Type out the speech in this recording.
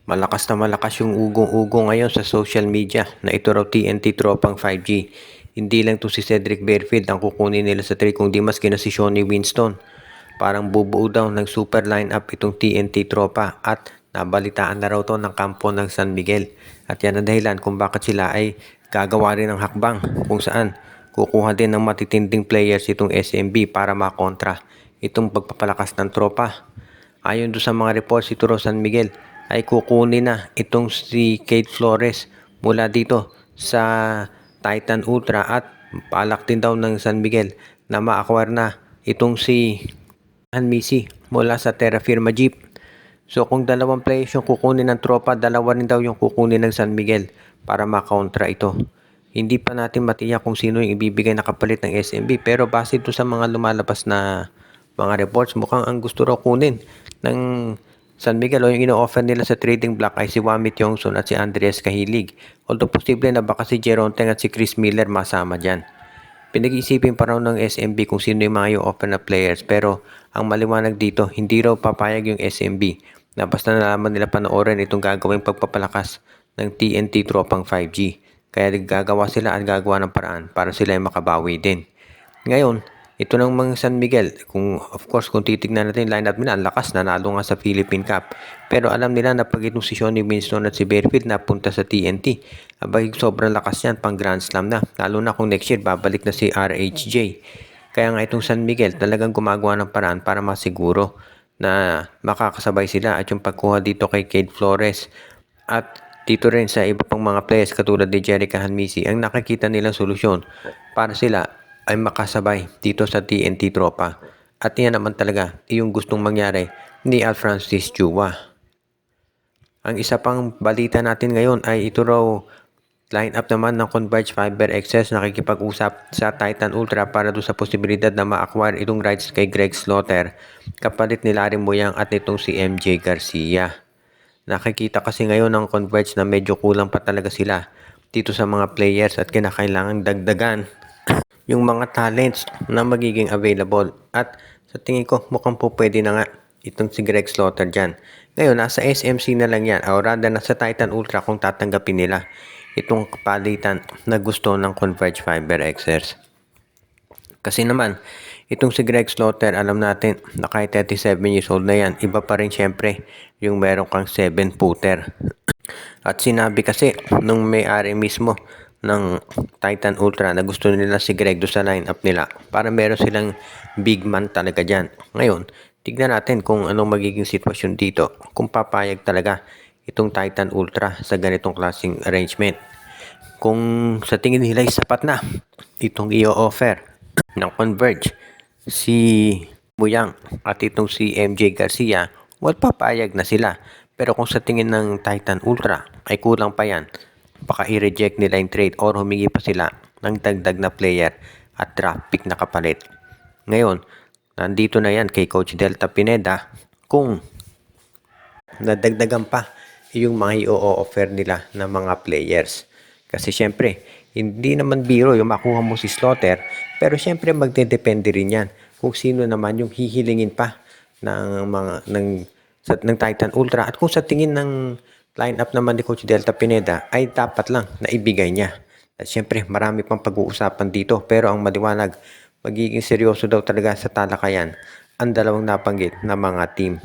Malakas na malakas yung ugong-ugong ngayon sa social media na ito raw TNT tropang 5G. Hindi lang to si Cedric Barefield ang kukunin nila sa trade kundi mas kina si Shawnee Winston. Parang bubuo daw ng super lineup itong TNT tropa at nabalitaan na raw to ng kampo ng San Miguel. At yan ang dahilan kung bakit sila ay gagawa rin ng hakbang kung saan kukuha din ng matitinding players itong SMB para makontra itong pagpapalakas ng tropa. Ayon do sa mga reports, ito raw San Miguel ay kukunin na itong si Kate Flores mula dito sa Titan Ultra at palak din daw ng San Miguel na ma-acquire na itong si Missy mula sa Terra Firma Jeep. So kung dalawang players yung kukunin ng tropa, dalawa rin daw yung kukunin ng San Miguel para makontra ito. Hindi pa natin matiyak kung sino yung ibibigay na kapalit ng SMB pero base ito sa mga lumalabas na mga reports, mukhang ang gusto raw kunin ng San Miguel o yung ino-offer nila sa trading block ay si Wamit Yongson at si Andres Cahilig. Although posible na baka si Jeron Teng at si Chris Miller masama dyan. Pinag-iisipin pa raw ng SMB kung sino yung mga i-offer na players pero ang maliwanag dito, hindi raw papayag yung SMB na basta nalaman nila panoorin itong gagawing pagpapalakas ng TNT tropang 5G. Kaya gagawa sila at gagawa ng paraan para sila ay makabawi din. Ngayon, ito ng mga San Miguel, of course kung titignan natin yung lineup nila, ang lakas, nanalo nga sa Philippine Cup. Pero alam nila na pag itong si Shawnee Winston at si Barefield napunta sa TNT, abay sobrang lakas yan pang Grand Slam na. Lalo na kung next year babalik na si RHJ. Kaya nga itong San Miguel talagang gumagawa ng paraan para masiguro na makakasabay sila at yung pagkuha dito kay Kate Flores at dito rin sa iba pang mga players katulad ni Jerica Hanmisi ang nakikita nilang solusyon para sila ay makasabay dito sa TNT tropa. At yan naman talaga yung gustong mangyari ni Al Francis Chua. Ang isa pang balita natin ngayon ay ito raw line-up naman ng Converge Fiber XS nakikipag-usap sa Titan Ultra para doon sa posibilidad na ma-acquire itong rights kay Greg Slaughter kapalit ni Larry Moyang at itong si MJ Garcia. Nakikita kasi ngayon ng Converge na medyo kulang pa talaga sila dito sa mga players at kinakailangang dagdagan yung mga talents na magiging available. At sa tingin ko mukhang po pwede na nga itong si Greg Slaughter dyan. Ngayon, nasa SMC na lang yan. O rather, nasa Titan Ultra kung tatanggapin nila itong palitan na gusto ng Converge Fiber Xers. Kasi naman, itong si Greg Slaughter, alam natin na kahit 37 years old na yan, iba pa rin syempre yung meron kang 7-footer. At sinabi kasi nung may-ari mismo ng Titan Ultra na gusto nila si Greg do sa lineup nila para meron silang big man talaga dyan. Ngayon, tignan natin kung anong magiging sitwasyon dito kung papayag talaga itong Titan Ultra sa ganitong klaseng arrangement. Kung sa tingin nila ay sapat na itong i-offer ng Converge si Muyang at itong si MJ Garcia, well, papayag na sila. Pero kung sa tingin ng Titan Ultra ay kulang pa yan, baka i-reject nila yung trade or humingi pa sila ng dagdag na player at draft pick na kapalit. Ngayon, nandito na yan kay Coach Delta Pineda kung nadagdagan pa yung mga i-offer nila ng mga players. Kasi syempre, hindi naman biro yung makuha mo si Slaughter, pero syempre magdedepende rin yan kung sino naman yung hihilingin pa ng Titan Ultra at kung sa tingin ng lineup naman ni Coach Delta Pineda ay dapat lang na ibigay niya. At syempre marami pang pag-uusapan dito pero ang maliwanag magiging seryoso daw talaga sa talakayan ang dalawang nabanggit na mga team.